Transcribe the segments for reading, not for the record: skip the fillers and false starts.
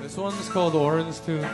This one's called Orange Tune.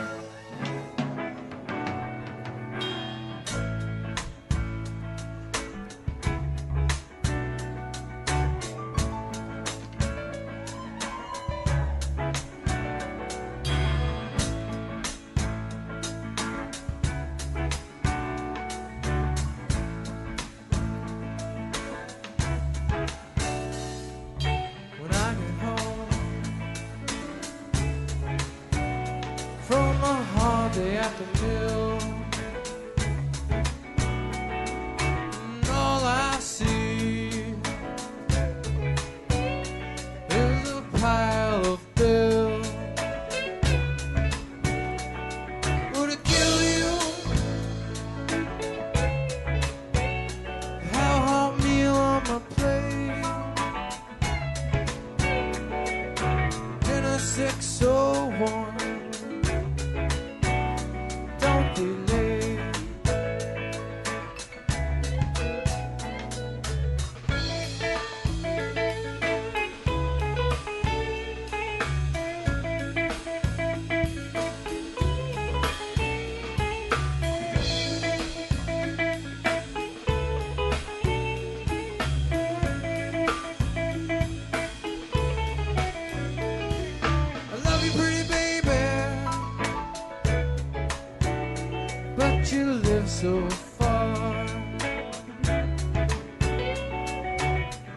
So far.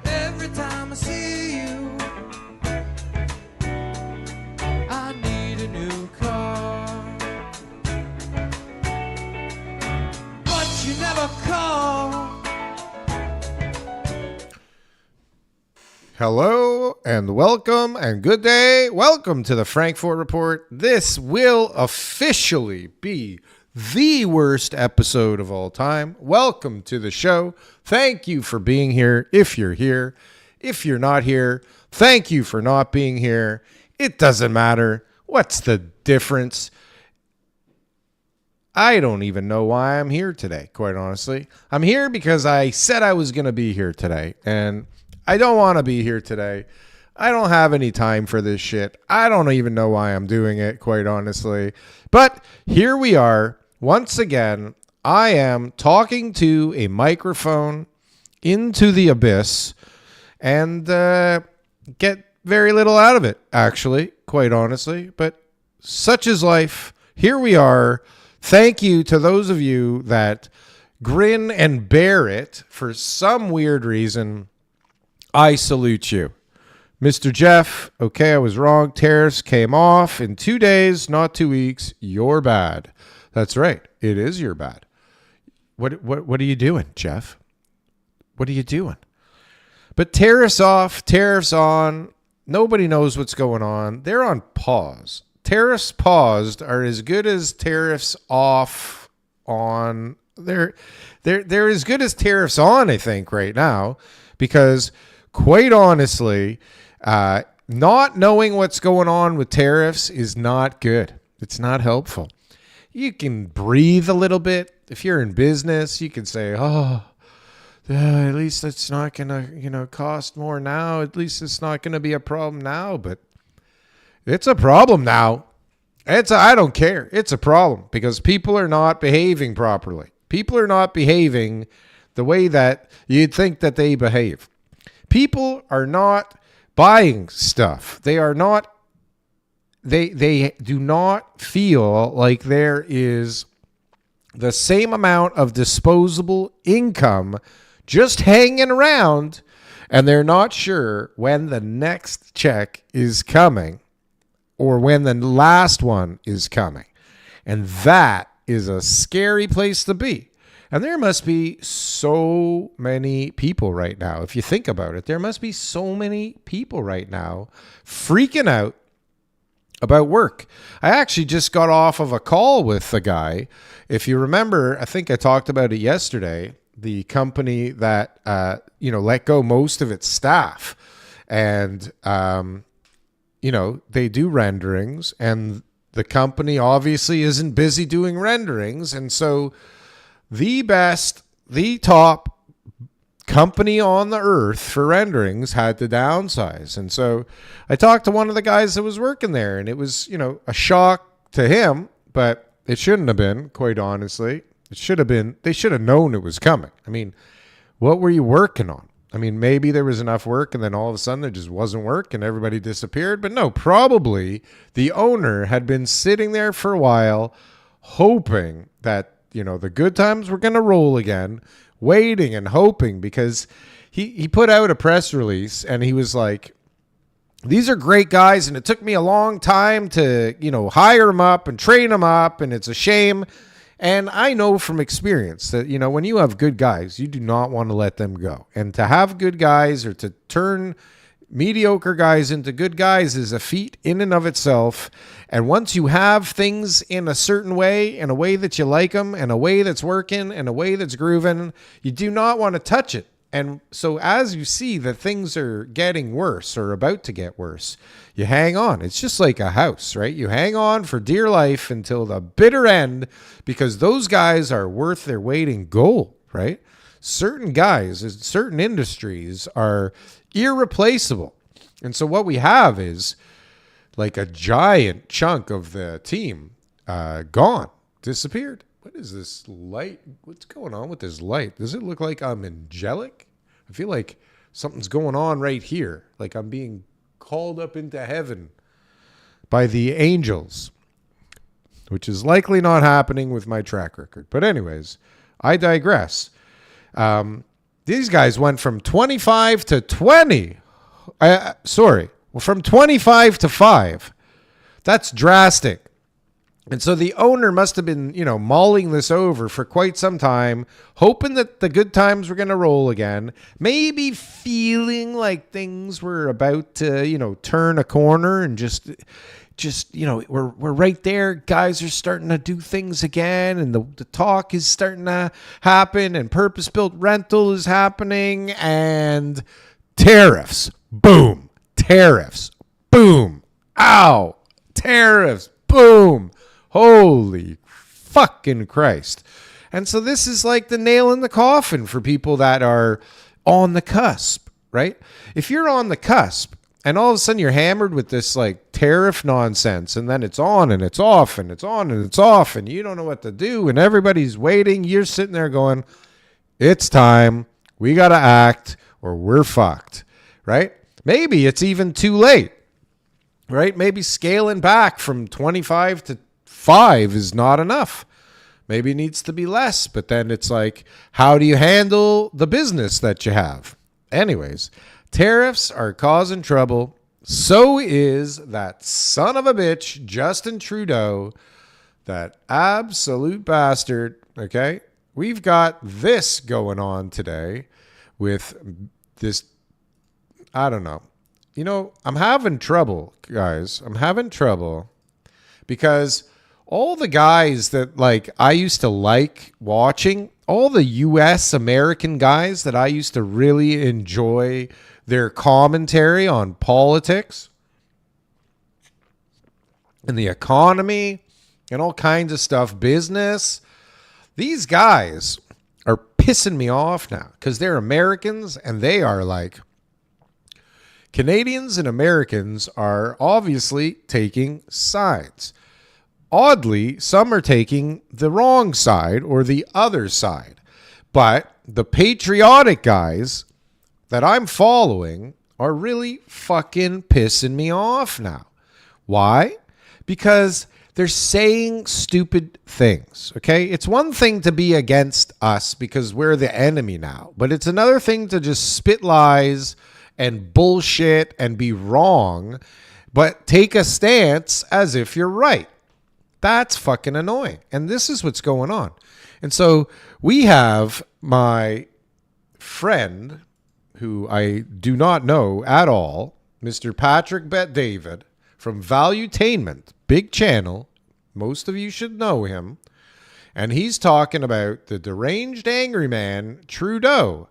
Every time I see you, I need a new car, but you never call. Hello and welcome and good day. Welcome to the Frankfort Report. This will officially be the worst episode of all time. Welcome to the show. Thank you for being here. If you're here, if you're not here, thank you for not being here. It doesn't matter. What's the difference? I don't even know why I'm here today, quite honestly. I'm here because I said I was going to be here today, and I don't want to be here today. I don't have any time for this shit. I don't even know why I'm doing it, quite honestly. But here we are. Once again, I am talking to a microphone into the abyss and get very little out of it, actually, quite honestly. But such is life. Here we are. Thank you to those of you that grin and bear it for some weird reason. I salute you. Mr. Jeff, okay, I was wrong. Tariffs came off in 2 days, not 2 weeks. You're bad. That's right. It is your bad. What are you doing, Jeff? What are you doing? But tariffs off, tariffs on. Nobody knows what's going on. They're on pause. Tariffs paused are as good as tariffs off on. They're as good as tariffs on, I think, right now, because quite honestly, not knowing what's going on with tariffs is not good. It's not helpful. You can breathe a little bit. If you're in business, you can say, at least it's not going to, cost more now. At least it's not going to be a problem now. But it's a problem now. I don't care. It's a problem because people are not behaving properly. People are not behaving the way that you'd think that they behave. People are not buying stuff. They are not. They do not feel like there is the same amount of disposable income just hanging around, and they're not sure when the next check is coming or when the last one is coming. And that is a scary place to be. And there must be so many people right now. If you think about it, there must be so many people right now freaking out about work. I actually just got off of a call with a guy. If you remember, I think I talked about it yesterday, the company that, let go most of its staff. And, they do renderings, and the company obviously isn't busy doing renderings. And so the top company on the earth for renderings had to downsize. And so I talked to one of the guys that was working there, and it was, a shock to him, but it shouldn't have been, quite honestly. It should have been, they should have known it was coming. I mean, what were you working on? I mean, maybe there was enough work and then all of a sudden there just wasn't work and everybody disappeared. But no, probably the owner had been sitting there for a while hoping that, the good times were going to roll again, waiting and hoping, because he put out a press release and he was like, these are great guys and it took me a long time to, hire them up and train them up, and it's a shame. And I know from experience that, when you have good guys, you do not want to let them go. And to have good guys, or to turn mediocre guys into good guys, is a feat in and of itself. And once you have things in a certain way, in a way that you like them, and a way that's working, and a way that's grooving, you do not want to touch it. And so as you see that things are getting worse or about to get worse, you hang on. It's just like a house, right? You hang on for dear life until the bitter end, because those guys are worth their weight in gold, right? Certain guys in certain industries are irreplaceable. And so what we have is like a giant chunk of the team gone, disappeared. What is this light? What's going on with this light? Does it look like I'm angelic? I feel like something's going on right here. Like I'm being called up into heaven by the angels, which is likely not happening with my track record. But anyways, I digress. These guys went from 25 to 20. From 25 to 5. That's drastic. And so the owner must have been, mulling this over for quite some time, hoping that the good times were going to roll again, maybe feeling like things were about to, turn a corner, and just we're right there. Guys are starting to do things again, and the talk is starting to happen, and purpose-built rental is happening, and tariffs, boom, tariffs, boom, ow, tariffs, boom. Holy fucking Christ. And so this is like the nail in the coffin for people that are on the cusp, right? If you're on the cusp and all of a sudden you're hammered with this like tariff nonsense, and then it's on and it's off and it's on and it's off, and you don't know what to do, and everybody's waiting, you're sitting there going, it's time. We got to act or we're fucked, right? Maybe it's even too late, right? Maybe scaling back from 25 to 5 is not enough. Maybe it needs to be less, but then it's like, how do you handle the business that you have? Anyways, tariffs are causing trouble. So is that son of a bitch, Justin Trudeau, that absolute bastard. Okay. We've got this going on today with this. I don't know. I'm having trouble, guys. I'm having trouble because all the guys that like I used to like watching, all the US American guys that I used to really enjoy their commentary on politics and the economy and all kinds of stuff, business, these guys are pissing me off now because they're Americans, and they are like, Canadians and Americans are obviously taking sides. Oddly, some are taking the wrong side or the other side. But the patriotic guys that I'm following are really fucking pissing me off now. Why? Because they're saying stupid things, okay? It's one thing to be against us because we're the enemy now, but it's another thing to just spit lies and bullshit and be wrong, but take a stance as if you're right. That's fucking annoying. And this is what's going on. And so we have my friend, who I do not know at all, Mr. Patrick Bet-David from Valuetainment, big channel. Most of you should know him. And he's talking about the deranged angry man, Trudeau,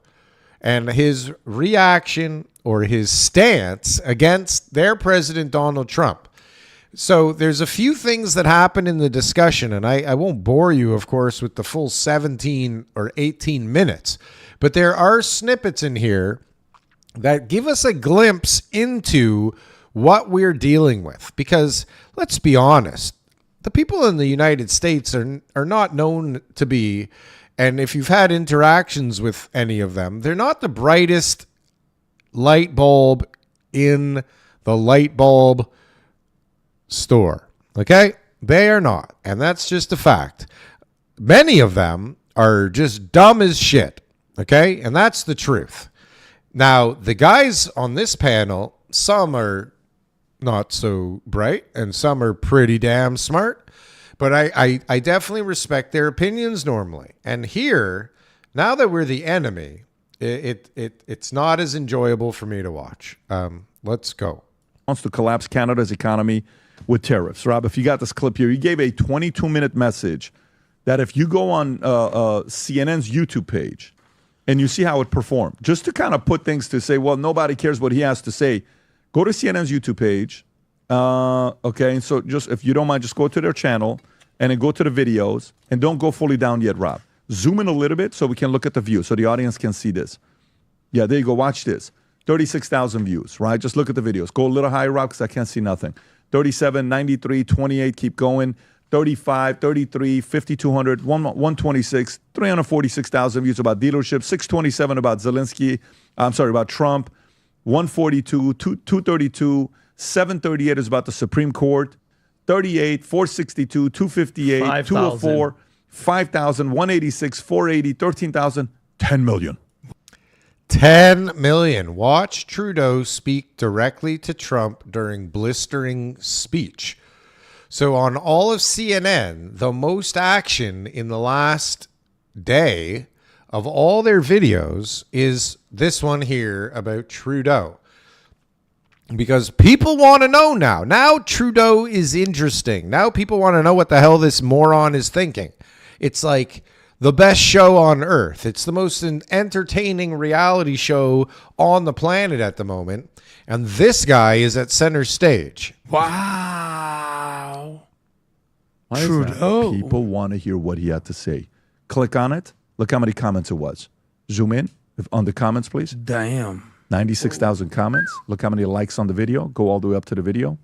and his reaction or his stance against their president, Donald Trump. So there's a few things that happen in the discussion, and I won't bore you, of course, with the full 17 or 18 minutes, but there are snippets in here that give us a glimpse into what we're dealing with. Because let's be honest, the people in the United States are not known to be, and if you've had interactions with any of them, they're not the brightest light bulb in the light bulb store. Okay? They are not. And that's just a fact. Many of them are just dumb as shit. Okay? And that's the truth. Now, the guys on this panel, some are not so bright and some are pretty damn smart, but I definitely respect their opinions normally. And here, now that we're the enemy, it's not as enjoyable for me to watch. Let's go. Wants to collapse Canada's economy with tariffs. Rob, if you got this clip here, he gave a 22-minute message that if you go on CNN's YouTube page and you see how it performed, just to kind of put things to say, well, nobody cares what he has to say, go to CNN's YouTube page. Okay, so just if you don't mind, just go to their channel and then go to the videos and don't go fully down yet, Rob. Zoom in a little bit so we can look at the view so the audience can see this. Yeah, there you go. Watch this. 36,000 views, right? Just look at the videos. Go a little higher, Rob, because I can't see nothing. 37, 93, 28, keep going. 35, 33, 5,200, 126, 346,000 views about dealerships, 627 about Zelensky, about Trump, 142, 232, 738 is about the Supreme Court, 38, 462, 258, 5, 204, 5,000, 186, 480, 13,000, 10 million. 10 million. Watch Trudeau speak directly to Trump during blistering speech. So on all of CNN, the most action in the last day of all their videos is this one here about Trudeau. Because people want to know now. Now Trudeau is interesting. Now people want to know what the hell this moron is thinking. It's like the best show on earth. It's the most entertaining reality show on the planet at the moment. And this guy is at center stage. Wow. Trudeau. People want to hear what he had to say. Click on it. Look how many comments it was. Zoom in on the comments, please. Damn. 96,000 comments. Look how many likes on the video. Go all the way up to the video.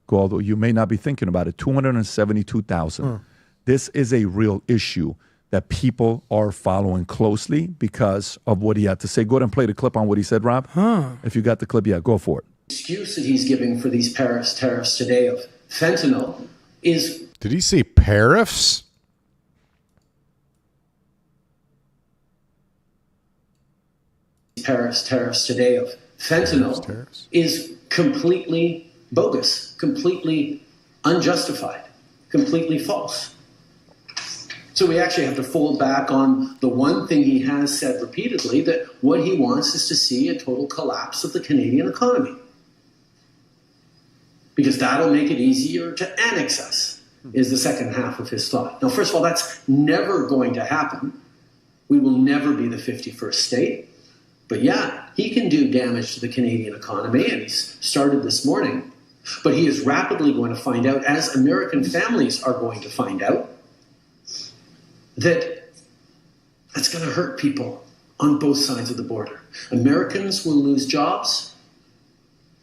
Go all the way. You may not be thinking about it. 272,000. This is a real issue that people are following closely because of what he had to say. Go ahead and play the clip on what he said, Rob. If you got the clip, yeah, go for it. The excuse that he's giving for these Paris tariffs today of fentanyl is... Did he say tariffs? Paris tariffs today of fentanyl is completely bogus, completely unjustified, completely false. So we actually have to fall back on the one thing he has said repeatedly, that what he wants is to see a total collapse of the Canadian economy. Because that'll make it easier to annex us, is the second half of his thought. Now, first of all, that's never going to happen. We will never be the 51st state. But yeah, he can do damage to the Canadian economy, and he's started this morning. But he is rapidly going to find out, as American families are going to find out, that that's going to hurt people on both sides of the border. Americans will lose jobs.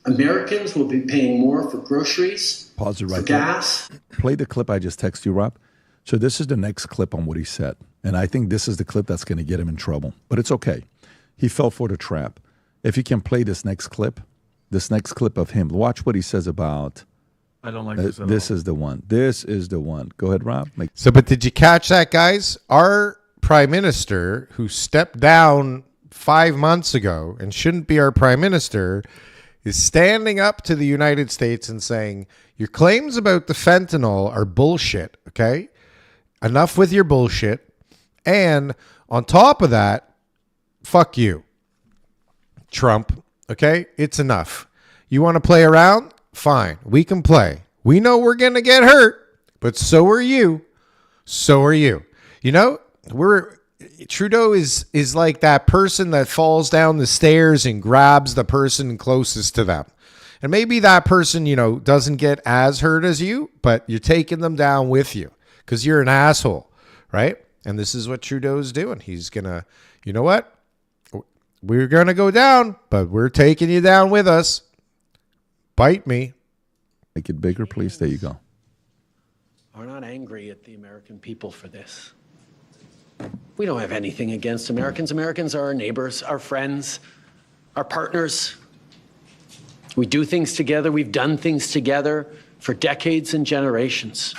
Americans will be paying more for groceries, Pause it right for gas. there. Play the clip I just texted you, Rob. So this is the next clip on what he said. And I think this is the clip that's going to get him in trouble. But it's okay. He fell for the trap. If you can play this next clip of him, watch what he says about... I don't like this at all. This is the one. This is the one. Go ahead, Rob. But did you catch that, guys? Our prime minister, who stepped down 5 months ago and shouldn't be our prime minister, is standing up to the United States and saying, your claims about the fentanyl are bullshit, okay? Enough with your bullshit. And on top of that, fuck you, Trump, okay? It's enough. You want to play around? Fine, we can play. We know we're going to get hurt, but so are you. So are you. You know, Trudeau is like that person that falls down the stairs and grabs the person closest to them. And maybe that person, doesn't get as hurt as you, but you're taking them down with you because you're an asshole, right? And this is what Trudeau's doing. He's going to, you know what? We're going to go down, but we're taking you down with us. Bite me. Make it bigger, please. There you go. Are not angry at the American people for this. We don't have anything against Americans. Americans are our neighbors, our friends, our partners. We do things together. We've done things together for decades and generations.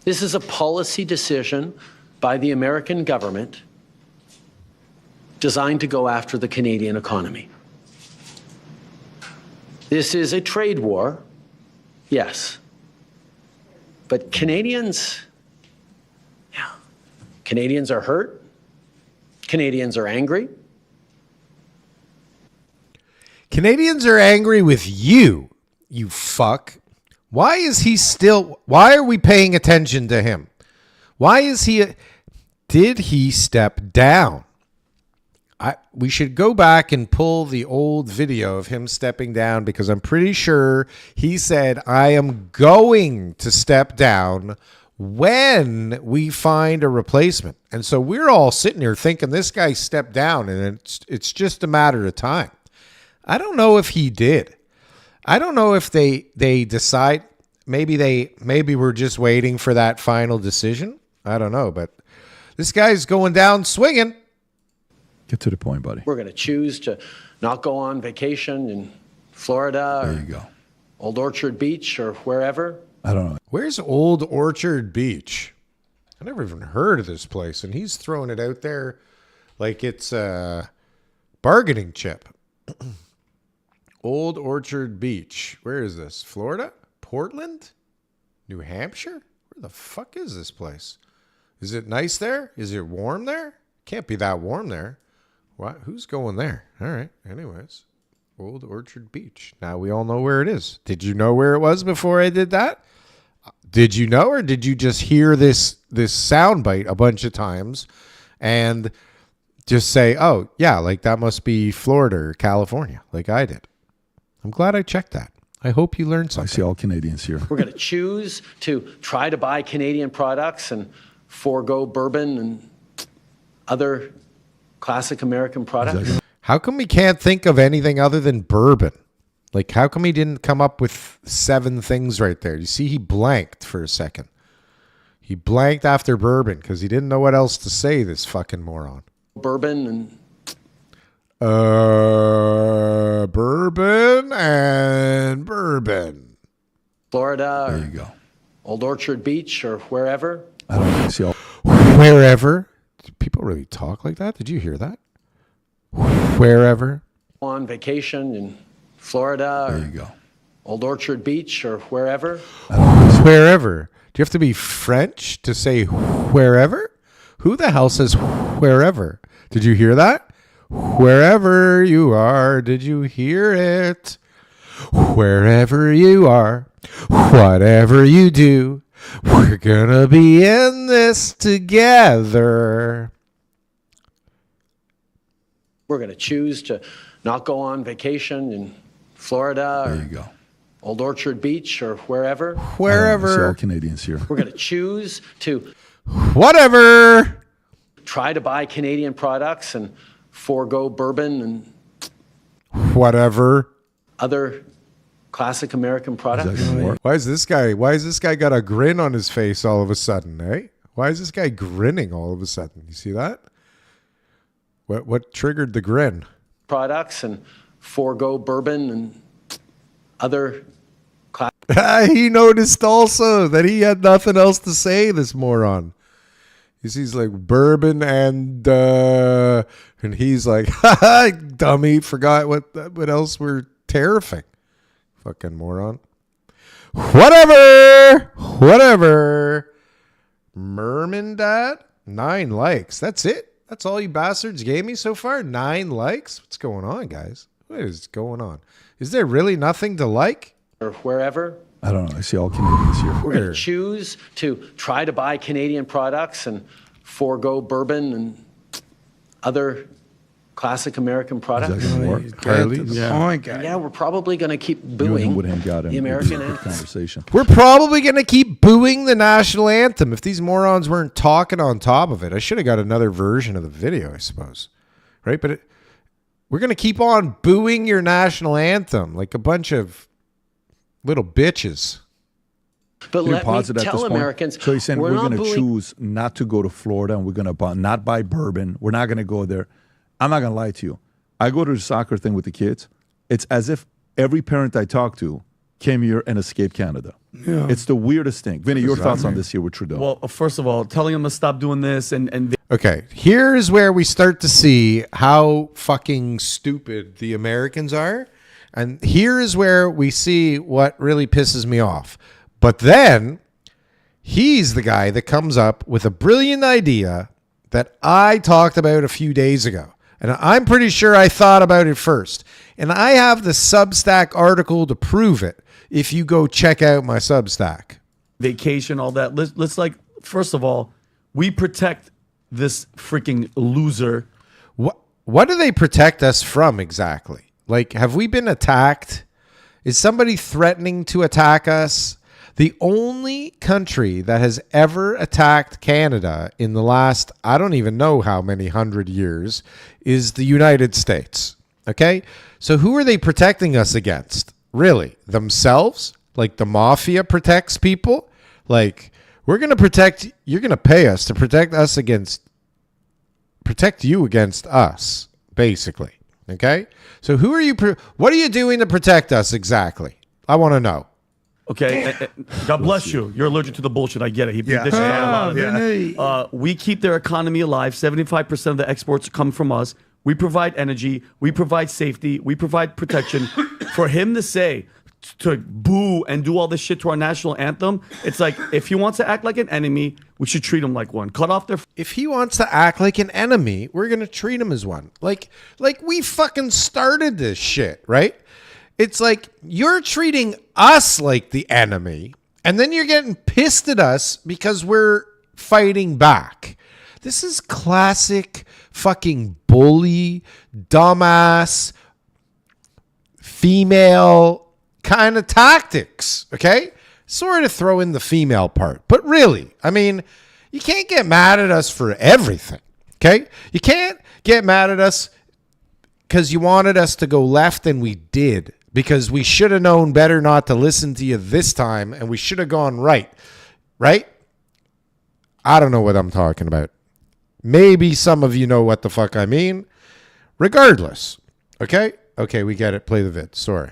This is a policy decision by the American government designed to go after the Canadian economy. This is a trade war, yes. But Canadians are hurt. Canadians are angry. Canadians are angry with you, you fuck. Why are we paying attention to him? Did he step down? We should go back and pull the old video of him stepping down because I'm pretty sure he said, I am going to step down when we find a replacement. And so we're all sitting here thinking this guy stepped down and it's just a matter of time. I don't know if he did. I don't know if they decide, maybe we're just waiting for that final decision. I don't know, but this guy's going down swinging. Get to the point, buddy. We're going to choose to not go on vacation in Florida There or you go. Old Orchard Beach or wherever. I don't know. Where's Old Orchard Beach? I never even heard of this place, and he's throwing it out there like it's a bargaining chip. Old Orchard Beach. Where is this? Florida? Portland? New Hampshire? Where the fuck is this place? Is it nice there? Is it warm there? Can't be that warm there. What? Who's going there? All right. Anyways, Old Orchard Beach. Now we all know where it is. Did you know where it was before I did that? Did you know, or did you just hear this soundbite a bunch of times and just say, oh, yeah, like that must be Florida or California, like I did? I'm glad I checked that. I hope you learned something. I see all Canadians here. We're going to choose to try to buy Canadian products and forego bourbon and other classic American products. Exactly. How come we can't think of anything other than bourbon? Like, how come he didn't come up with 7 things right there? You see, he blanked for a second. He blanked after bourbon because he didn't know what else to say, this fucking moron. Bourbon and bourbon and bourbon. Florida There or you go. Old Orchard Beach or wherever. I don't know. I see all. Wherever. Do people really talk like that? Did you hear that? Wherever. On vacation in Florida There or you go. Old Orchard Beach or wherever. Wherever. Do you have to be French to say wherever? Who the hell says wherever? Did you hear that? Wherever you are, did you hear it? Wherever you are, whatever you do, we're gonna be in this together. We're going to choose to not go on vacation in Florida There or you go. Old Orchard Beach or wherever. I see all Wherever. Canadians here. We're going to choose to Whatever. try to buy Canadian products and forego bourbon and Whatever. other classic American products. Exactly. More. Why is this guy got a grin on his face all of a sudden, eh? Why is this guy grinning all of a sudden? You see that? What triggered the grin? Products and forego bourbon and other He noticed also that he had nothing else to say, this moron. He sees like bourbon and he's like, ha, dummy, forgot what else we're tariffing. Fucking moron. Whatever. Merman Dad, 9 likes. That's it. That's all you bastards gave me so far? 9 likes? What's going on, guys? What is going on? Is there really nothing to like? or wherever. I don't know. I see all Canadians here. We're going to choose to try to buy Canadian products and forego bourbon and other classic American product. Carly? Yeah. Point, guy. Yeah, we're probably going to keep You and booing him would hang out the in American a anthem. conversation. We're probably going to keep booing the national anthem if these morons weren't talking on top of it. I should have got another version of the video, I suppose. Right? But we're going to keep on booing your national anthem like a bunch of little bitches. But Can you let pause me it at tell this point? Americans, So he's saying we're not going to booing- choose not to go to Florida and we're going to not buy bourbon. We're not going to go there. I'm not going to lie to you. I go to the soccer thing with the kids. It's as if every parent I talk to came here and escaped Canada. Yeah. It's the weirdest thing. Vinny, your thoughts on this here with Trudeau? Well, first of all, telling them to stop doing this and Okay, here's where we start to see how fucking stupid the Americans are. And here is where we see what really pisses me off. But then he's the guy that comes up with a brilliant idea that I talked about a few days ago. And I'm pretty sure I thought about it first. And I have the Substack article to prove it if you go check out my Substack. vacation, all that. Let's like, first of all, we protect this freaking loser. What do they protect us from exactly? Like, have we been attacked? Is somebody threatening to attack us? The only country that has ever attacked Canada in the last, I don't even know how many 100 years, is the United States. Okay? So who are they protecting us against? Really? Themselves? Like the mafia protects people? Like, we're going to protect, you're going to pay us to protect us against, protect you against us, basically. Okay? So who are you, what are you doing to protect us exactly? I want to know. Okay, God bless you. You're allergic to the bullshit. I get it. He beat this shit out of it. We keep their economy alive. 75% of the exports come from us. We provide energy. We provide safety. We provide protection. For him to say, to boo and do all this shit to our national anthem, it's like, if he wants to act like an enemy, we should treat him like one. Cut off their... If he wants to act like an enemy, we're going to treat him as one. Like we fucking started this shit, right? It's like you're treating us like the enemy, and then you're getting pissed at us because we're fighting back. This is classic fucking bully, dumbass, female kind of tactics, okay? Sort of throw in the female part. But really, I mean, you can't get mad at us for everything, okay? You can't get mad at us because you wanted us to go left and we did. Because we should have known better not to listen to you this time, and we should have gone right. Right? I don't know what I'm talking about. Maybe some of you know what the fuck I mean. Regardless. Okay? Okay, we get it. Play the vid. Sorry.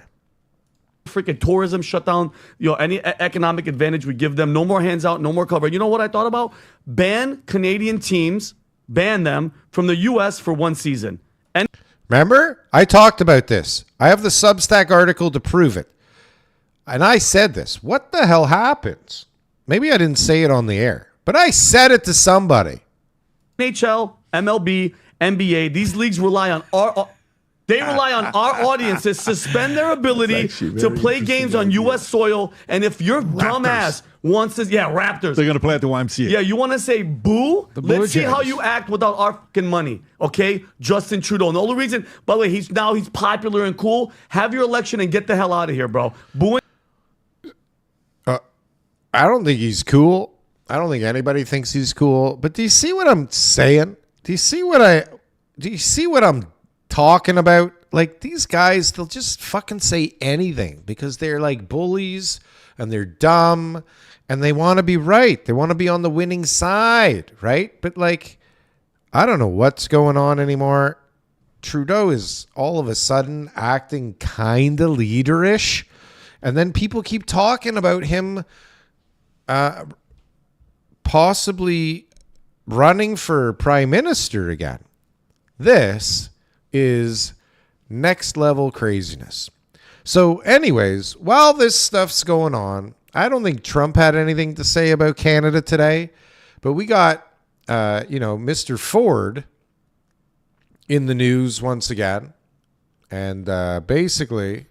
freaking tourism shut down, any economic advantage we give them. No more hands out, no more cover. You know what I thought about? Ban Canadian teams, ban them from the U.S. for one season. And remember? I talked about this. I have the Substack article to prove it. And I said this. What the hell happens? Maybe I didn't say it on the air, but I said it to somebody. NHL, MLB, NBA, these leagues rely on our audiences to suspend their ability to play games on U.S. soil. And if your dumbass wants to, Raptors. They're going to play at the YMCA. Yeah, you want to say boo? Let's see how Jays. you act without our fucking money, okay? Justin Trudeau. And the only reason, by the way, he's popular and cool. Have your election and get the hell out of here, bro. Booing. I don't think he's cool. I don't think anybody thinks he's cool. But do you see what I'm saying? Do you see what I'm talking about? Like, these guys, they'll just fucking say anything because they're like bullies and they're dumb and they want to be right. They want to be on the winning side, right? But like, I don't know what's going on anymore. Trudeau is all of a sudden acting kind of leaderish. And then people keep talking about him possibly running for prime minister again. This is next level craziness. So anyways, while this stuff's going on, I don't think Trump had anything to say about Canada today, but we got, Mr. Ford in the news once again. And basically,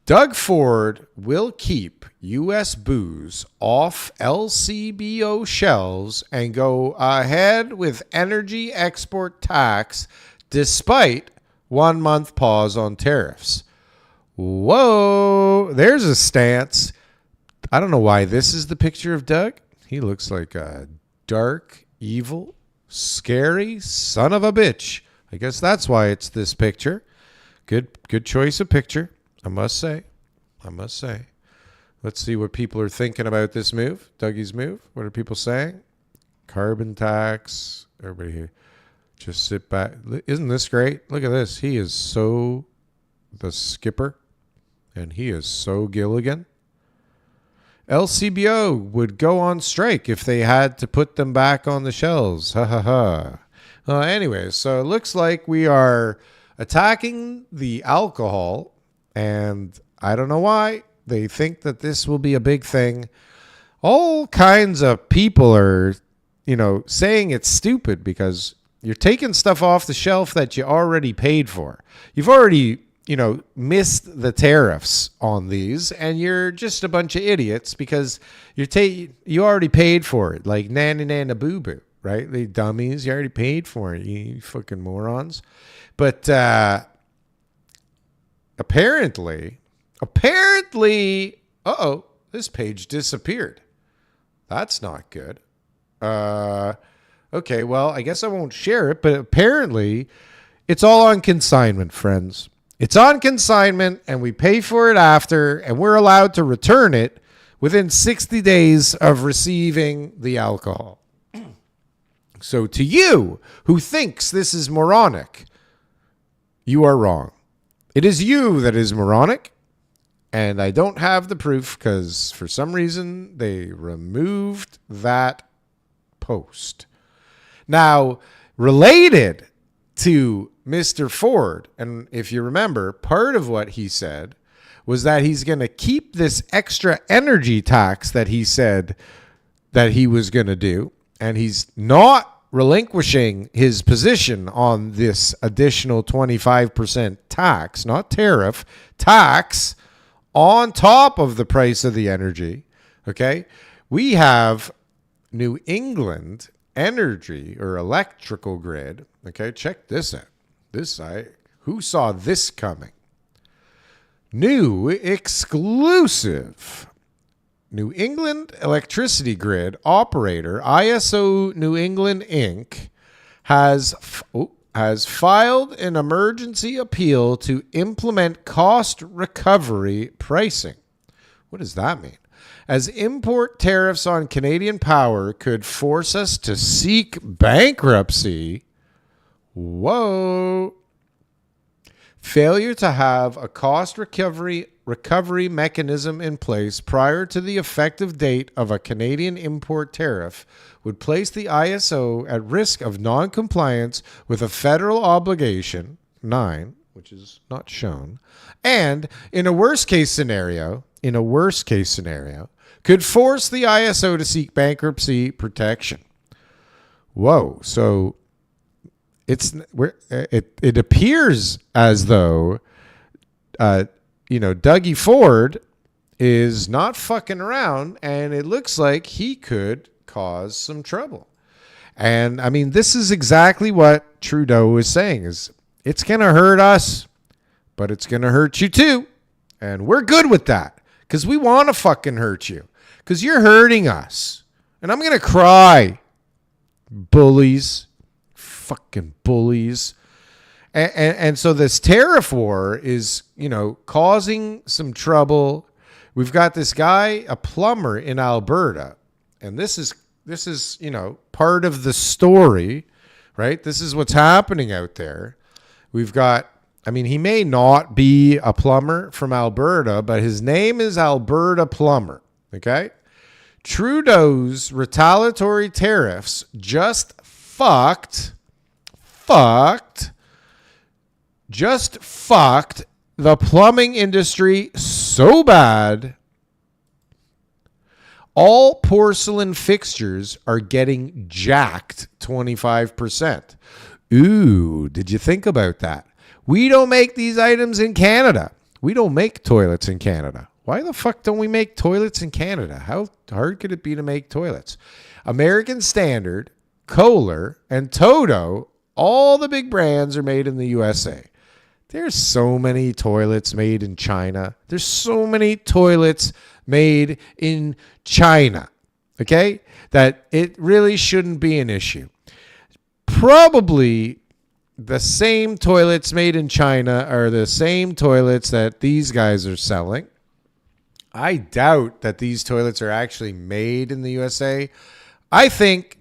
Doug Ford will keep U.S. booze off LCBO shelves and go ahead with energy export tax despite 1 month pause on tariffs. Whoa, there's a stance. I don't know why this is the picture of Doug. He looks like a dark, evil, scary son of a bitch. I guess that's why it's this picture. Good choice of picture, I must say. Let's see what people are thinking about this move, Dougie's move. What are people saying? Carbon tax. Everybody here, just sit back. Isn't this great? Look at this. He is so the skipper, and he is so Gilligan. LCBO would go on strike if they had to put them back on the shelves. Ha ha ha. Anyway, so it looks like we are attacking the alcohol, and I don't know why. They think that this will be a big thing. All kinds of people are, saying it's stupid because you're taking stuff off the shelf that you already paid for. You've already, missed the tariffs on these, and you're just a bunch of idiots because you already paid for it, like nana boo boo, right? The dummies, you already paid for it, you fucking morons. But apparently, this page disappeared. That's not good. Okay, well, I guess I won't share it, but apparently it's all on consignment, friends. It's on consignment, and we pay for it after, and we're allowed to return it within 60 days of receiving the alcohol. So to you who thinks this is moronic, you are wrong. It is you that is moronic, and I don't have the proof because for some reason they removed that post. Now, related to Mr. Ford, and if you remember, part of what he said was that he's going to keep this extra energy tax that he said that he was going to do, and he's not relinquishing his position on this additional 25% tax, not tariff, tax on top of the price of the energy. Okay? We have New England energy or electrical grid. Okay, check this out. Who saw this coming? New exclusive New England electricity grid operator ISO New England Inc. has filed an emergency appeal to implement cost recovery pricing. What does that mean? As import tariffs on Canadian power could force us to seek bankruptcy. Whoa. Failure to have a cost recovery mechanism in place prior to the effective date of a Canadian import tariff would place the ISO at risk of non-compliance with a federal obligation, 9, which is not shown, and in a worst-case scenario, could force the ISO to seek bankruptcy protection. Whoa. So it appears as though, Dougie Ford is not fucking around, and it looks like he could cause some trouble. And I mean, this is exactly what Trudeau is saying: is it's going to hurt us, but it's going to hurt you too. And we're good with that because we want to fucking hurt you because you're hurting us. And I'm going to cry. Bullies. Fucking bullies. And so this tariff war is, causing some trouble. We've got this guy, a plumber in Alberta, and this is part of the story, right? This is what's happening out there. We've got, he may not be a plumber from Alberta, but his name is Alberta Plumber, okay? Trudeau's retaliatory tariffs just fucked the plumbing industry so bad. All porcelain fixtures are getting jacked 25%. Ooh, did you think about that? We don't make these items in Canada. We don't make toilets in Canada. Why the fuck don't we make toilets in Canada? How hard could it be to make toilets? American Standard, Kohler, and Toto all the big brands are made in the USA. There's so many toilets made in China. There's so many toilets made in China, okay, that it really shouldn't be an issue. Probably the same toilets made in China are the same toilets that these guys are selling. I doubt that these toilets are actually made in the USA. I think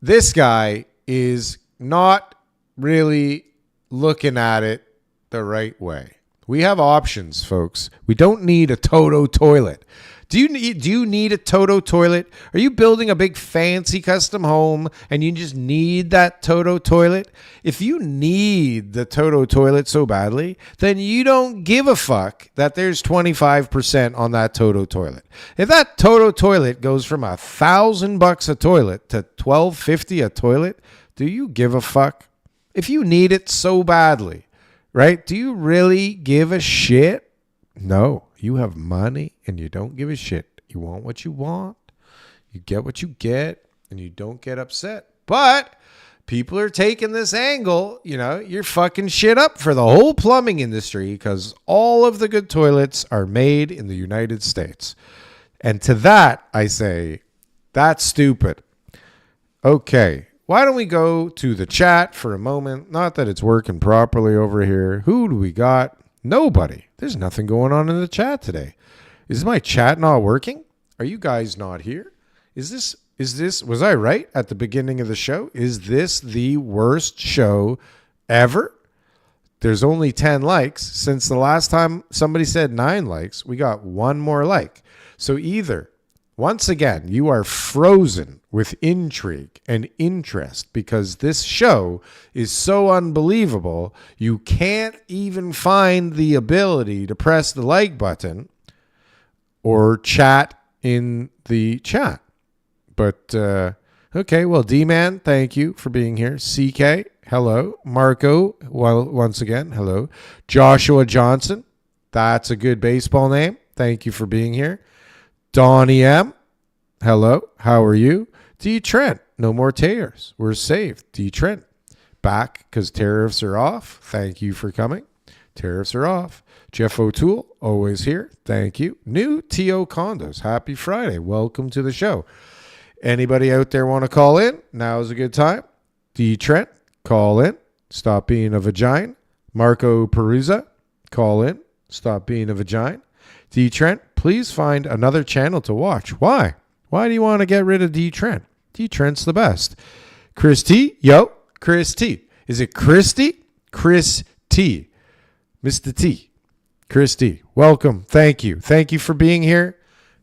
this guy is not really looking at it the right way. We have options, folks. We don't need a Toto toilet. Do you need a Toto toilet? Are you building a big fancy custom home and you just need that Toto toilet? If you need the Toto toilet so badly, then you don't give a fuck that there's 25% on that Toto toilet. If that Toto toilet goes from $1,000 a toilet to $1,250 a toilet, do you give a fuck? If you need it so badly, right? Do you really give a shit? No. You have money and you don't give a shit. You want what you want. You get what you get and you don't get upset. But people are taking this angle, you're fucking shit up for the whole plumbing industry because all of the good toilets are made in the United States. And to that, I say, that's stupid. Okay, why don't we go to the chat for a moment? Not that it's working properly over here. Who do we got? Nobody. There's nothing going on in the chat today. Is my chat not working? Are you guys not here? Was I right at the beginning of the show? Is this the worst show ever? There's only 10 likes. Since the last time somebody said 9 likes, we got one more like. So either, once again, you are frozen with intrigue and interest because this show is so unbelievable, you can't even find the ability to press the like button or chat in the chat. But, okay, well, D-Man, thank you for being here. CK, hello. Marco, well, once again, hello. Joshua Johnson, that's a good baseball name. Thank you for being here. Donnie M, hello. How are you? D. Trent, no more tariffs. We're safe. D. Trent, back because tariffs are off. Thank you for coming. Tariffs are off. Jeff O'Toole, always here. Thank you. New T.O. Condos, happy Friday. Welcome to the show. Anybody out there want to call in? Now is a good time. D. Trent, call in. Stop being a vagina. Marco Peruzza, call in. Stop being a vagina. D. Trent, please find another channel to watch. Why? Why do you want to get rid of D. Trent? D. Trent's the best. Chris T. Yo, Chris T. Is it Christy? Chris T. Mr. T. Chris T. Welcome. Thank you. Thank you for being here.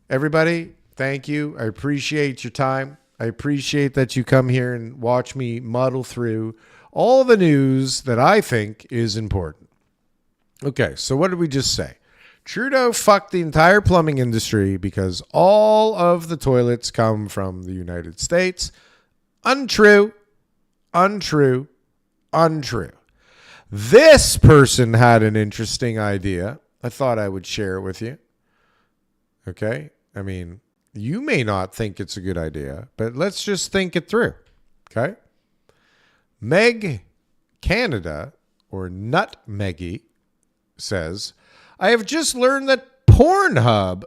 Everybody, thank you. I appreciate your time. I appreciate that you come here and watch me muddle through all the news that I think is important. Okay, so what did we just say? Trudeau fucked the entire plumbing industry because all of the toilets come from the United States. Untrue, untrue, untrue. This person had an interesting idea. I thought I would share it with you. Okay? I mean, you may not think it's a good idea, but let's just think it through. Okay? Meg Canada, or Nutmeggy, says, I have just learned that Pornhub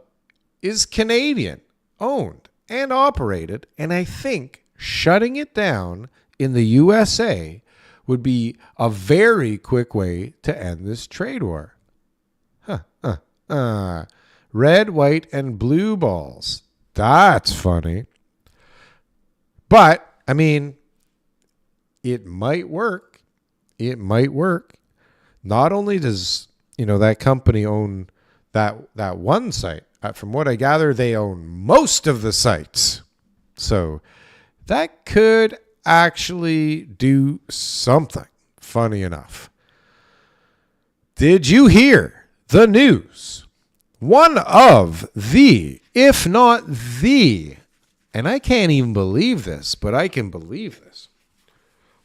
is Canadian owned and operated, and I think shutting it down in the USA would be a very quick way to end this trade war. Red, white, and blue balls. That's funny. But, I mean, it might work. It might work. Not only does that company own that one site. From what I gather, they own most of the sites. So that could actually do something, funny enough. Did you hear the news? One of the, if not the, and I can't even believe this, but I can believe this.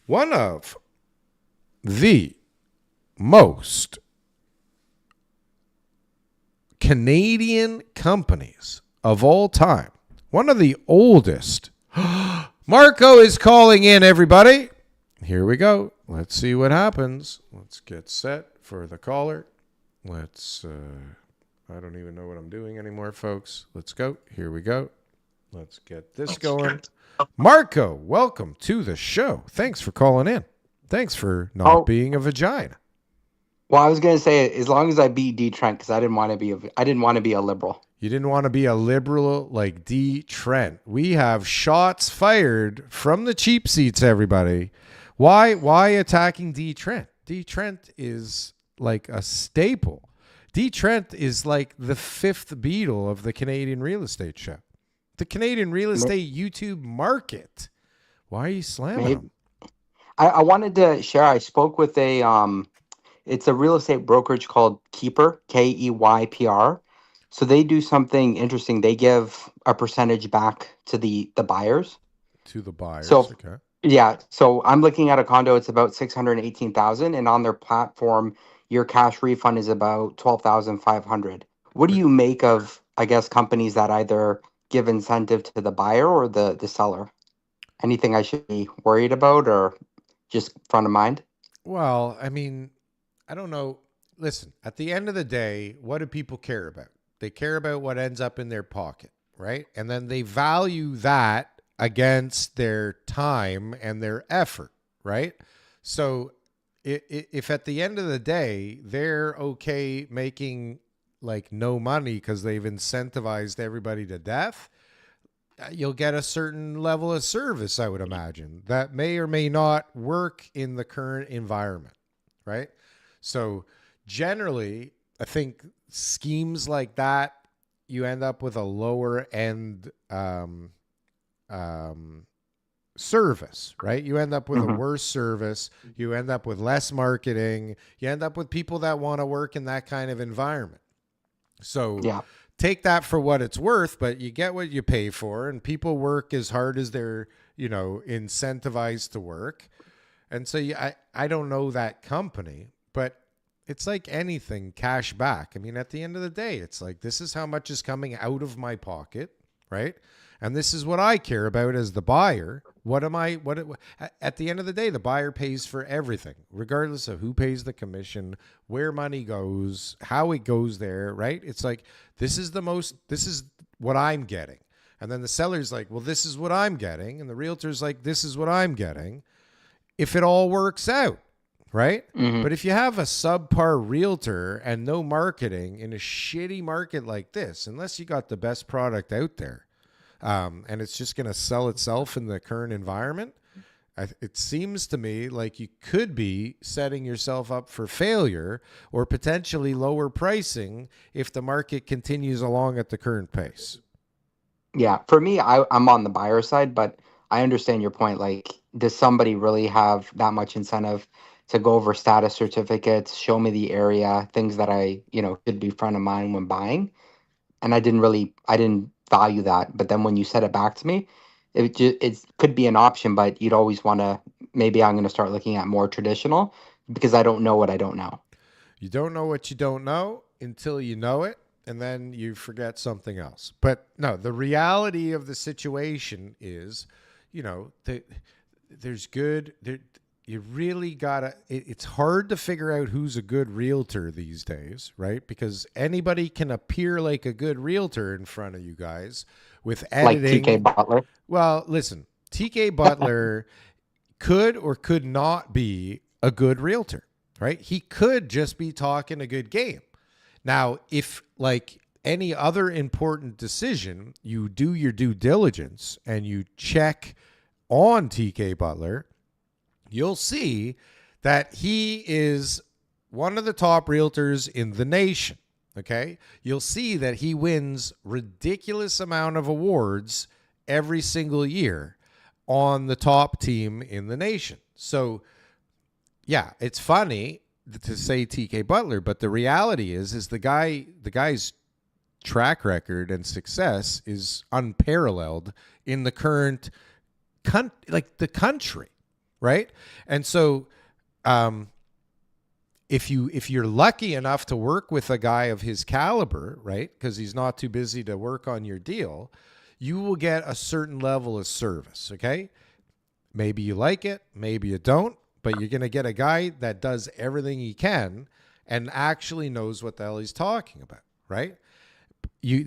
One of the most Canadian companies of all time. One of the oldest. Marco is calling in, everybody. Here we go. Let's see what happens. Let's get set for the caller. Let's, I don't even know what I'm doing anymore, folks. Let's go. Here we go. Let's get this going. Marco, welcome to the show. Thanks for calling in. Thanks for not being a vagina. Well, I was going to say, as long as I beat D. Trent, because I didn't want to be a liberal. You didn't want to be a liberal like D. Trent. We have shots fired from the cheap seats, everybody. Why attacking D. Trent? D. Trent is like a staple. D. Trent is like the fifth Beatle of the Canadian real estate show. The Canadian real estate YouTube market. Why are you slamming him? I wanted to share. I spoke with it's a real estate brokerage called Kuiper, Keypr. So they do something interesting. They give a percentage back to the buyers. To the buyers. So, okay. Yeah. So I'm looking at a condo. It's about $618,000, and on their platform, your cash refund is about $12,500. What do you make of, I guess, companies that either give incentive to the buyer or the seller? Anything I should be worried about or just front of mind? Well, I mean, I don't know. Listen, at the end of the day, what do people care about? They care about what ends up in their pocket, right? And then they value that against their time and their effort, right? So if at the end of the day, they're okay making like no money because they've incentivized everybody to death, you'll get a certain level of service, I would imagine, that may or may not work in the current environment, right? So generally, I think schemes like that, you end up with a lower end service, right? You end up with a worse service. You end up with less marketing. You end up with people that want to work in that kind of environment. So take that for what it's worth, but you get what you pay for, and people work as hard as they're, incentivized to work. And so I don't know that company, but it's like anything, cash back. I mean, at the end of the day, it's like, this is how much is coming out of my pocket, right? And this is what I care about as the buyer. At the end of the day, the buyer pays for everything, regardless of who pays the commission, where money goes, how it goes there, right? It's like, this is what I'm getting. And then the seller's like, well, this is what I'm getting. And the realtor's like, this is what I'm getting. If it all works out, right? But if you have a subpar realtor and no marketing in a shitty market like this, unless you got the best product out there, and it's just going to sell itself in the current environment, it seems to me like you could be setting yourself up for failure or potentially lower pricing if the market continues along at the current pace. Yeah, for me, I'm on the buyer side, but I understand your point. Like, does somebody really have that much incentive to go over status certificates, show me the area, things that I, should be front of mind when buying? And I didn't value that. But then when you said it back to me, it could be an option, but you'd always want to, maybe I'm going to start looking at more traditional because I don't know what I don't know. You don't know what you don't know until you know it, and then you forget something else. But no, the reality of the situation is, there's good, you really gotta, it's hard to figure out who's a good realtor these days, right? Because anybody can appear like a good realtor in front of you guys with editing. Like TK Butler. Well, listen, TK Butler could or could not be a good realtor, right? He could just be talking a good game. Now, if like any other important decision, you do your due diligence and you check on TK Butler, you'll see that he is one of the top realtors in the nation, okay? You'll see that he wins ridiculous amount of awards every single year on the top team in the nation. So, yeah, it's funny to say TK Butler, but the reality is the guy's track record and success is unparalleled in the current the country. Right. And so if you're lucky enough to work with a guy of his caliber, right, because he's not too busy to work on your deal, you will get a certain level of service. OK, maybe you like it, maybe you don't. but you're going to get a guy that does everything he can and actually knows what the hell he's talking about, right?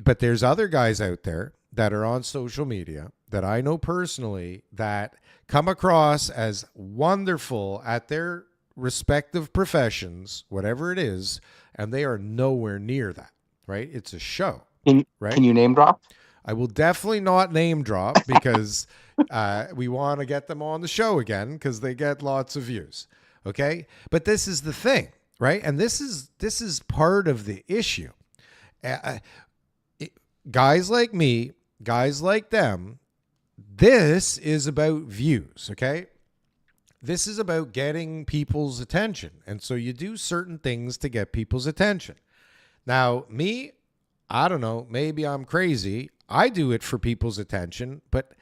But there's other guys out there that are on social media that I know personally that come across as wonderful at their respective professions, whatever it is, and they are nowhere near that, right? It's a show, right? Can you name drop? I will definitely not name drop because we want to get them on the show again because they get lots of views. Okay. But this is the thing, right? And this is part of the issue. Guys like me, guys like them, this is about views. Okay. This is about getting people's attention. And so you do certain things to get people's attention. Now, me, I don't know, maybe I'm crazy. I do it for people's attention, but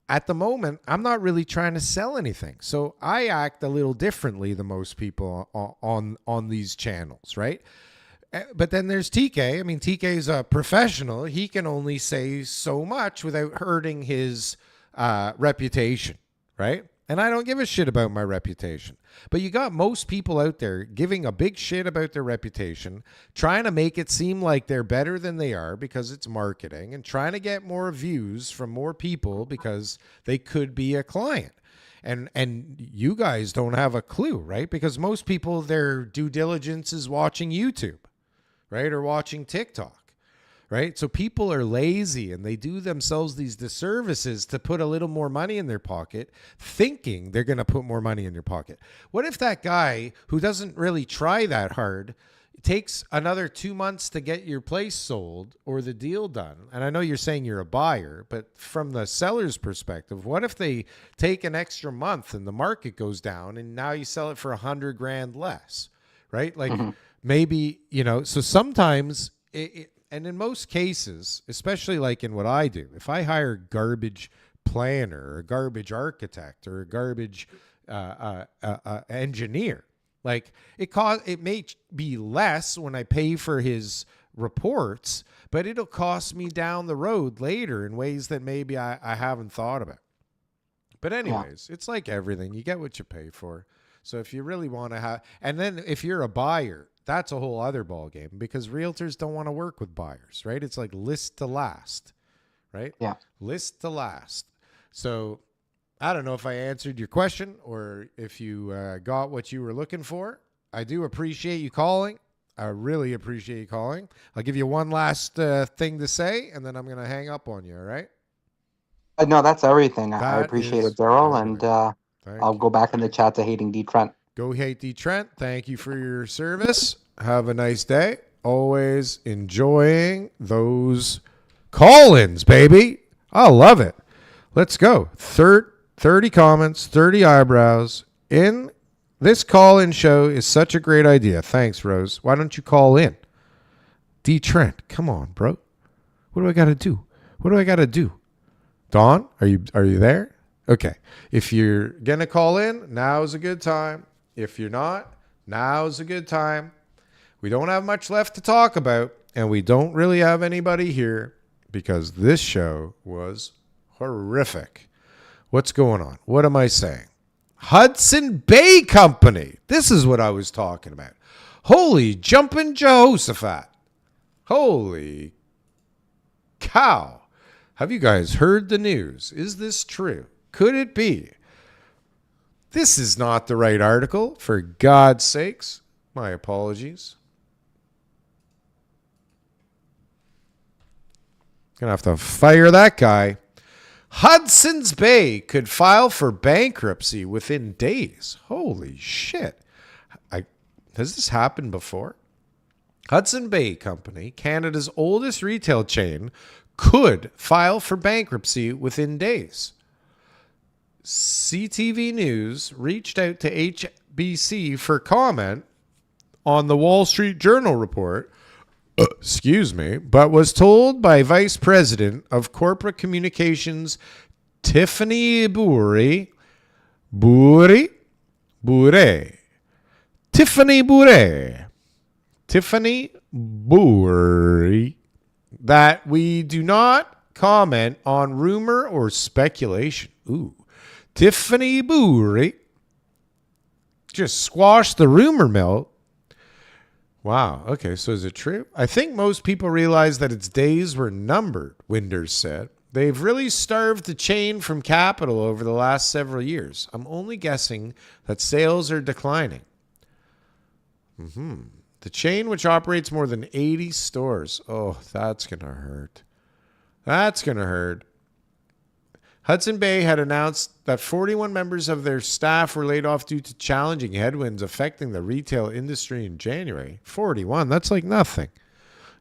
at the moment, I'm not really trying to sell anything. So I act a little differently than most people on these channels, right? But then there's TK. I mean, TK is a professional. He can only say so much without hurting his reputation, right? And I don't give a shit about my reputation. But you got most people out there giving a big shit about their reputation, trying to make it seem like they're better than they are because it's marketing, and trying to get more views from more people because they could be a client. And you guys don't have a clue, right? Because most people, their due diligence is watching YouTube, right? Or watching TikTok. Right? So people are lazy and they do themselves these disservices to put a little more money in their pocket, thinking they're going to put more money in their pocket. What if that guy who doesn't really try that hard takes another 2 months to get your place sold or the deal done? And I know you're saying you're a buyer, but from the seller's perspective, what if they take an extra month and the market goes down and now you sell it for $100,000 less, right? Like maybe, so sometimes and in most cases, especially like in what I do, if I hire a garbage planner or a garbage architect or a garbage engineer, like it may be less when I pay for his reports, but it'll cost me down the road later in ways that maybe I haven't thought about. But anyways, It's like everything. You get what you pay for. So if you really want to have, and then if you're a buyer, that's a whole other ball game because realtors don't want to work with buyers, right? It's like list to last, right? Yeah. List to last. So I don't know if I answered your question or if you got what you were looking for. I do appreciate you calling. I really appreciate you calling. I'll give you one last thing to say, and then I'm going to hang up on you, all right? No, that's everything. I appreciate it, Darryl, and I'll go back in the chat to Hating D. Trent. Go hate D. Trent. Thank you for your service. Have a nice day. Always enjoying those call-ins, baby. I love it. Let's go. 30 comments, 30 eyebrows. In this call-in show is such a great idea. Thanks, Rose. Why don't you call in? D. Trent, come on, bro. What do I got to do? What do I got to do? Dawn, are you there? Okay. If you're going to call in, now's a good time. If you're not, now's a good time. We don't have much left to talk about, and we don't really have anybody here because this show was horrific. What's going on? What am I saying? Hudson Bay Company. This is what I was talking about. Holy jumping Jehoshaphat. Holy cow. Have you guys heard the news? Is this true? Could it be? This is not the right article, for God's sakes. My apologies. Gonna have to fire that guy. Hudson's Bay could file for bankruptcy within days. Holy shit. Has this happened before? Hudson Bay Company, Canada's oldest retail chain, could file for bankruptcy within days. CTV News reached out to HBC for comment on the Wall Street Journal report, but was told by Vice President of Corporate Communications Tiffany Tiffany Bourey, that we do not comment on rumor or speculation. Tiffany Bourey just squashed the rumor mill. Wow. Okay. So is it true? I think most people realize that its days were numbered, Winders said. They've really starved the chain from capital over the last several years. I'm only guessing that sales are declining. The chain, which operates more than 80 stores. Oh, that's going to hurt. That's going to hurt. Hudson Bay had announced that 41 members of their staff were laid off due to challenging headwinds affecting the retail industry in January. 41, that's like nothing.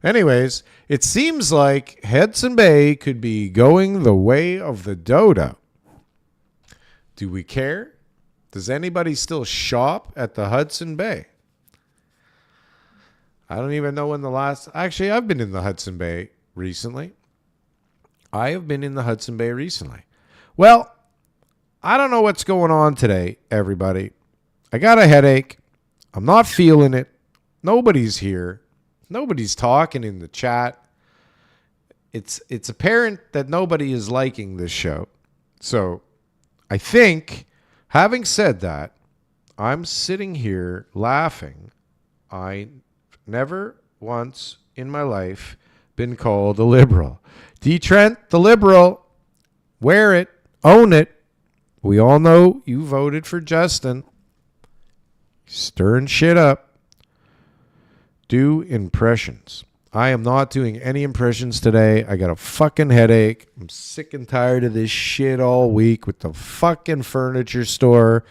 Anyways, it seems like Hudson Bay could be going the way of the dodo. Do we care? Does anybody still shop at the Hudson Bay? I don't even know when the last... Actually, I've been in the Hudson Bay recently. Well, I don't know what's going on today, everybody. I got a headache. I'm not feeling it. Nobody's here. Nobody's talking in the chat. It's apparent that nobody is liking this show. So I think, having said that, I'm sitting here laughing. I never once in my life been called a liberal. D. Trent, the liberal, wear it, own it. We all know you voted for Justin. Stirring shit up. Do impressions. I am not doing any impressions today. I got a fucking headache. I'm sick and tired of this shit all week with the fucking furniture store,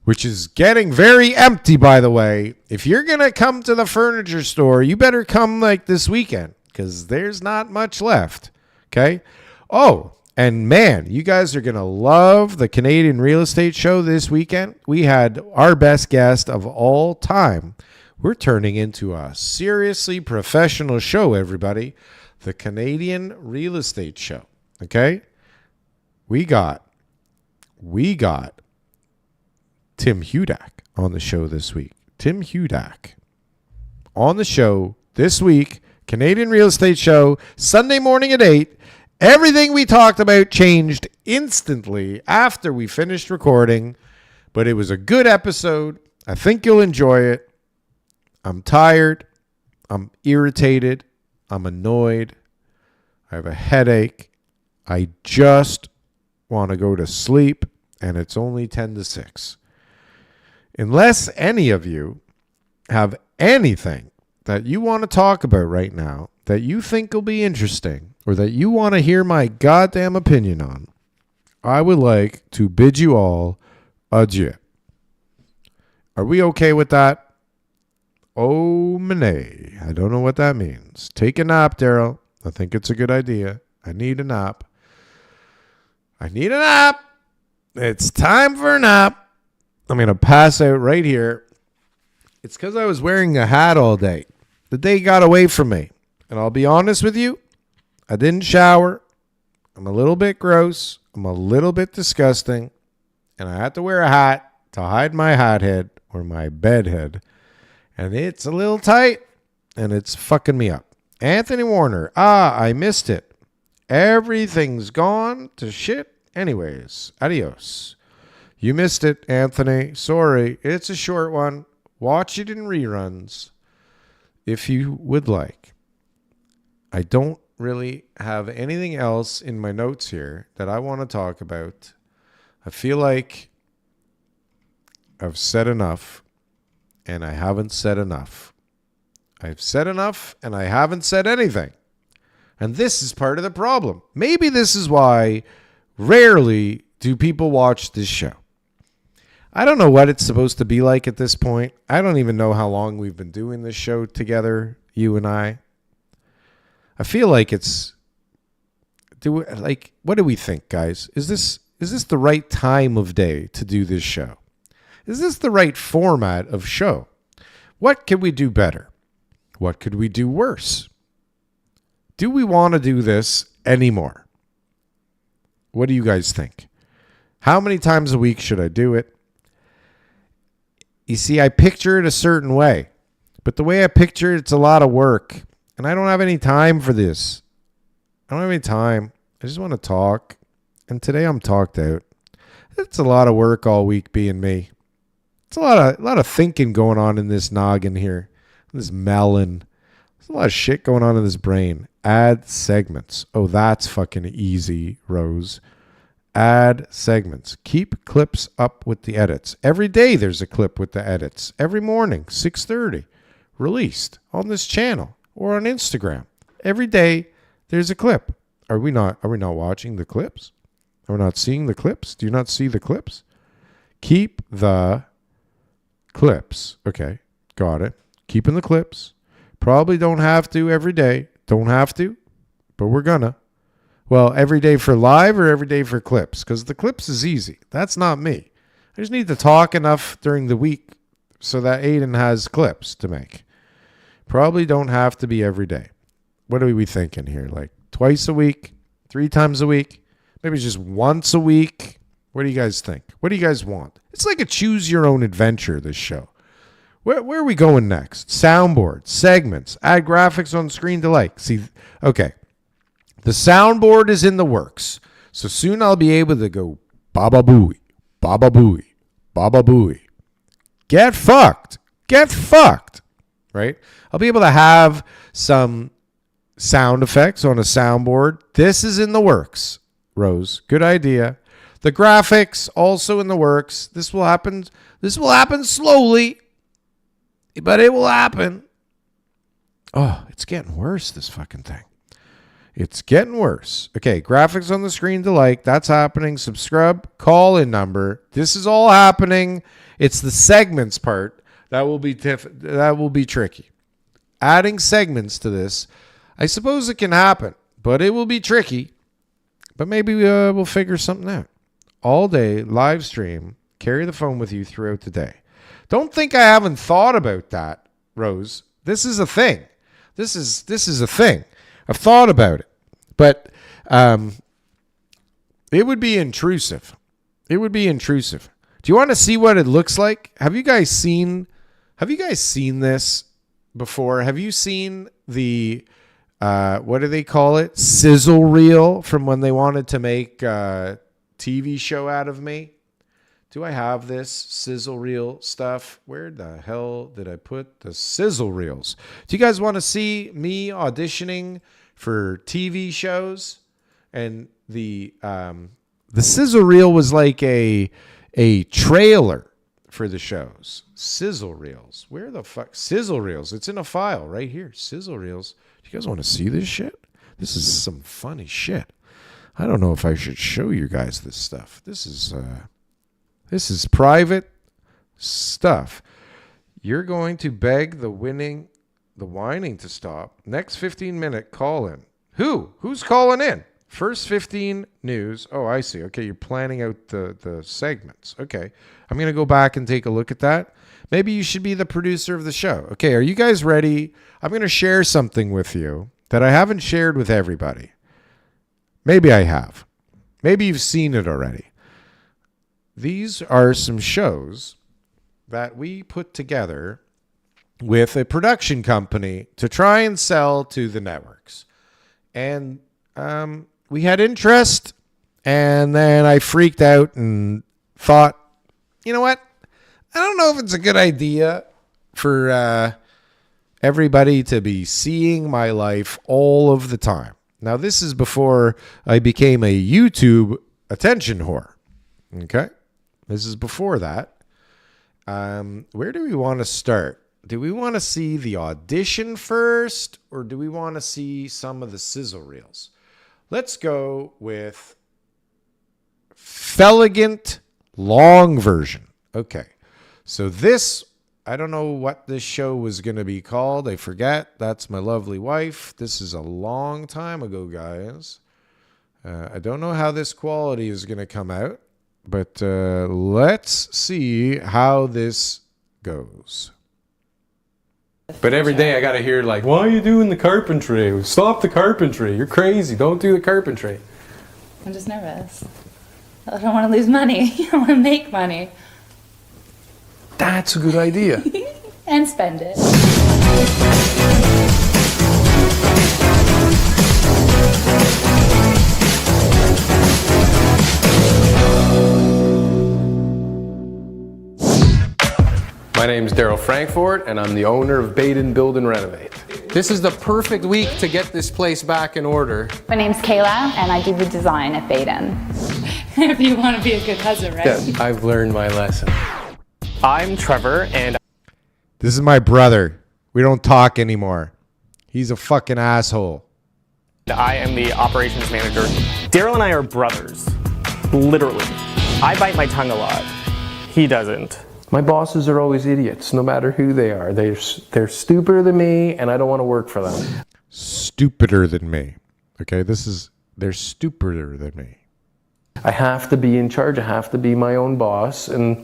which is getting very empty, by the way. If you're going to come to the furniture store, you better come like this weekend because there's not much left. Okay? Oh, and man, you guys are going to love the Canadian Real Estate Show this weekend. We had our best guest of all time. We're turning into a seriously professional show, everybody. The Canadian Real Estate Show. Okay? We got Tim Hudak on the show this week. Tim Hudak on the show this week. Canadian Real Estate Show, Sunday morning at 8. Everything we talked about changed instantly after we finished recording, but it was a good episode. I think you'll enjoy it. I'm tired. I'm irritated. I'm annoyed. I have a headache. I just want to go to sleep, and it's only 10 to 6. Unless any of you have anything that you want to talk about right now that you think will be interesting or that you want to hear my goddamn opinion on, I would like to bid you all adieu. Are we okay with that? Oh, Monet. I don't know what that means. Take a nap, Darryl. I think it's a good idea. I need a nap. It's time for a nap. I'm going to pass out right here. It's because I was wearing a hat all day. The day got away from me. And I'll be honest with you, I didn't shower. I'm a little bit gross. I'm a little bit disgusting. And I had to wear a hat to hide my hat head or my bed head. And it's a little tight, and it's fucking me up. Anthony Warner. I missed it. Everything's gone to shit. Anyways, adios. You missed it, Anthony. Sorry. It's a short one. Watch it in reruns if you would like. I don't really have anything else in my notes here that I want to talk about. I feel like I've said enough. And I haven't said enough. I've said enough, and I haven't said anything. And this is part of the problem. Maybe this is why rarely do people watch this show. I don't know what it's supposed to be like at this point. I don't even know how long we've been doing this show together, you and I. I feel like what do we think, guys? Is this the right time of day to do this show? Is this the right format of show? What could we do better? What could we do worse? Do we want to do this anymore? What do you guys think? How many times a week should I do it? You see, I picture it a certain way, but the way I picture it's a lot of work, and I don't have any time for this. I don't have any time. I just want to talk, and today I'm talked out. It's a lot of work all week being me. It's a lot of thinking going on in this noggin here, this melon. There's a lot of shit going on in this brain. Add segments. Oh, that's fucking easy, Rose. Add segments. Keep clips up with the edits. Every day there's a clip with the edits. Every morning, 6:30, released on this channel or on Instagram. Every day there's a clip. Are we not watching the clips? Are we not seeing the clips? Do you not see the clips? Keep the clips. Okay, got it. Keeping the clips. Probably don't have to every day. Don't have to, but we're gonna. Well, every day for live or every day for clips? Because the clips is easy. That's not me. I just need to talk enough during the week so that Aiden has clips to make. Probably don't have to be every day. What are we thinking here? Like twice a week? 3 times a week? Maybe just once a week? What do you guys think? What do you guys want? It's like a choose your own adventure, this show. Where are we going next? Soundboard, segments, add graphics on screen to like. See, okay. The soundboard is in the works. So soon I'll be able to go baba booey, baba booey, baba booey. Get fucked. Get fucked. Right? I'll be able to have some sound effects on a soundboard. This is in the works, Rose. Good idea. The graphics also in the works. This will happen slowly, but it will happen. Oh, it's getting worse, this fucking thing. It's getting worse. Okay, graphics on the screen to like. That's happening. Subscribe, call-in number. This is all happening. It's the segments part that will be tricky. Adding segments to this, I suppose it can happen, but it will be tricky. But maybe we'll figure something out. All day, live stream, carry the phone with you throughout the day. Don't think I haven't thought about that, Rose. This is a thing. This is a thing. I've thought about it. But it would be intrusive. It would be intrusive. Do you want to see what it looks like? Have you guys seen this before? Have you seen the what do they call it? Sizzle reel from when they wanted to make a TV show out of me? Do I have this sizzle reel stuff? Where the hell did I put the sizzle reels? Do you guys want to see me auditioning for TV shows? And the sizzle reel was like a trailer for the shows. Sizzle reels. Where the fuck? Sizzle reels. It's in a file right here. Sizzle reels. Do you guys want to see this shit? This is some funny shit. I don't know if I should show you guys this stuff. This is private stuff. You're going to beg the whining to stop. Next 15-minute call-in. Who's calling in? First 15 news. Oh, I see. Okay, you're planning out the segments. Okay, I'm going to go back and take a look at that. Maybe you should be the producer of the show. Okay, are you guys ready? I'm going to share something with you that I haven't shared with everybody. Maybe I have. Maybe you've seen it already. These are some shows that we put together with a production company to try and sell to the networks. And we had interest, and then I freaked out and thought, you know what? I don't know if it's a good idea for everybody to be seeing my life all of the time. Now, this is before I became a YouTube attention whore. Okay? This is before that. Where do we want to start? Do we want to see the audition first, or do we want to see some of the sizzle reels? Let's go with Feligant long version. Okay. So this, I don't know what this show was going to be called. I forget. That's my lovely wife. This is a long time ago, guys. I don't know how this quality is going to come out, but let's see how this goes. But every day I gotta hear like, why are you doing the carpentry? Stop the carpentry. You're crazy. Don't do the carpentry. I'm just nervous. I don't want to lose money. I want to make money. That's a good idea. And spend it. name's Darryl Frankfort, and I'm the owner of Baden Build and Renovate. This is the perfect week to get this place back in order. My name's Kayla, and I do the design at Baden. If you want to be a good cousin, right? Yeah, I've learned my lesson. I'm Trevor, and This is my brother. We don't talk anymore. He's a fucking asshole. I am the operations manager. Darryl and I are brothers, literally. I bite my tongue a lot. He doesn't. My bosses are always idiots, no matter who they are. They're stupider than me, and I don't want to work for them. Stupider than me. Okay, they're stupider than me. I have to be in charge. I have to be my own boss, and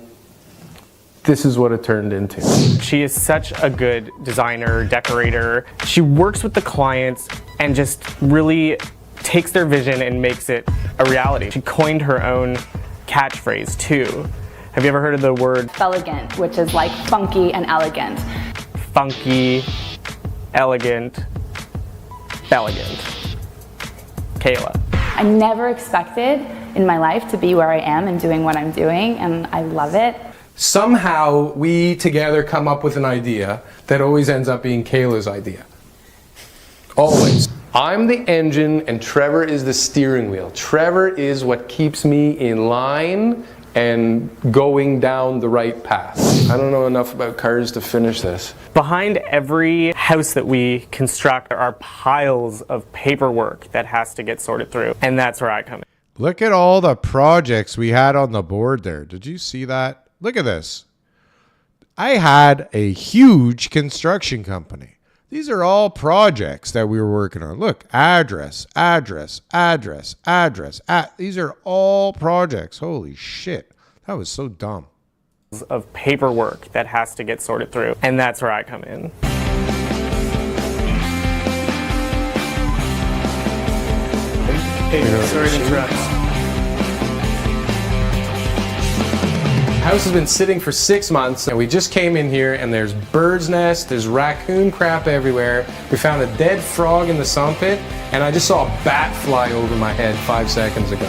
this is what it turned into. She is such a good designer, decorator. She works with the clients and just really takes their vision and makes it a reality. She coined her own catchphrase too. Have you ever heard of the word Elegant, which is like funky and elegant. funky, elegant, elegant? Kayla. I never expected in my life to be where I am and doing what I'm doing, and I love it. Somehow we together come up with an idea that always ends up being Kayla's idea. Always. I'm the engine and Trevor is the steering wheel. Trevor is what keeps me in line and going down the right path. I don't know enough about cars to finish this. Behind every house that we construct are piles of paperwork that has to get sorted through, and that's where I come in. Look at all the projects we had on the board there. Did you see that? Look at this. I had a huge construction company. These are all projects that we were working on. Look, address, address, address, address. These are all projects. Holy shit. That was so dumb. Of paperwork that has to get sorted through, and that's where I come in. Hey, sorry to interrupt. House has been sitting for 6 months, and we just came in here, and there's bird's nest, there's raccoon crap everywhere. We found a dead frog in the sump pit, and I just saw a bat fly over my head 5 seconds ago.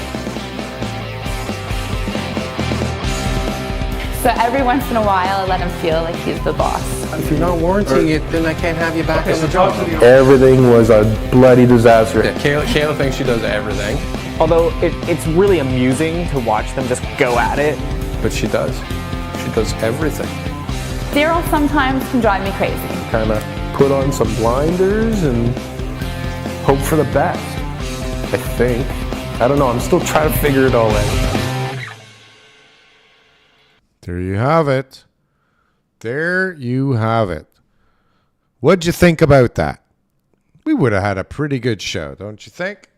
So every once in a while, I let him feel like he's the boss. If you're not warranting it, then I can't have you back on the job. Everything was a bloody disaster. Yeah, Kayla thinks she does everything. Although it's really amusing to watch them just go at it. But she does. She does everything. Darryl sometimes can drive me crazy. Kind of put on some blinders and hope for the best. I think. I don't know. I'm still trying to figure it all out. There you have it. There you have it. What'd you think about that? We would have had a pretty good show, don't you think?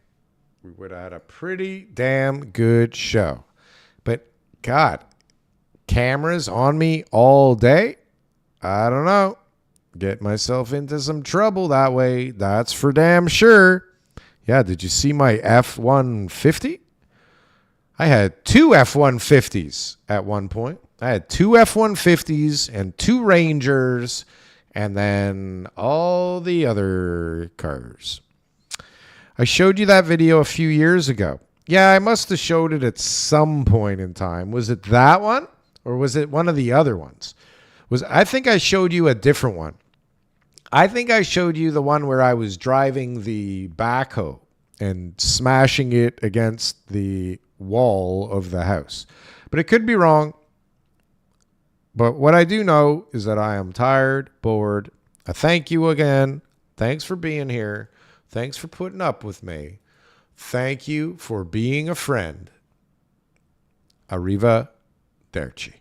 We would have had a pretty damn good show. But God, cameras on me all day? I don't know. Get myself into some trouble that way. That's for damn sure. Yeah, did you see my F-150? I had 2 F-150s at one point. I had 2 F-150s and 2 Rangers and then all the other cars. I showed you that video a few years ago. Yeah, I must have showed it at some point in time. Was it that one or was it one of the other ones? I think I showed you a different one. I think I showed you the one where I was driving the backhoe and smashing it against the wall of the house. But it could be wrong. But what I do know is that I am tired, bored. I thank you again. Thanks for being here. Thanks for putting up with me. Thank you for being a friend. Arriva Derci.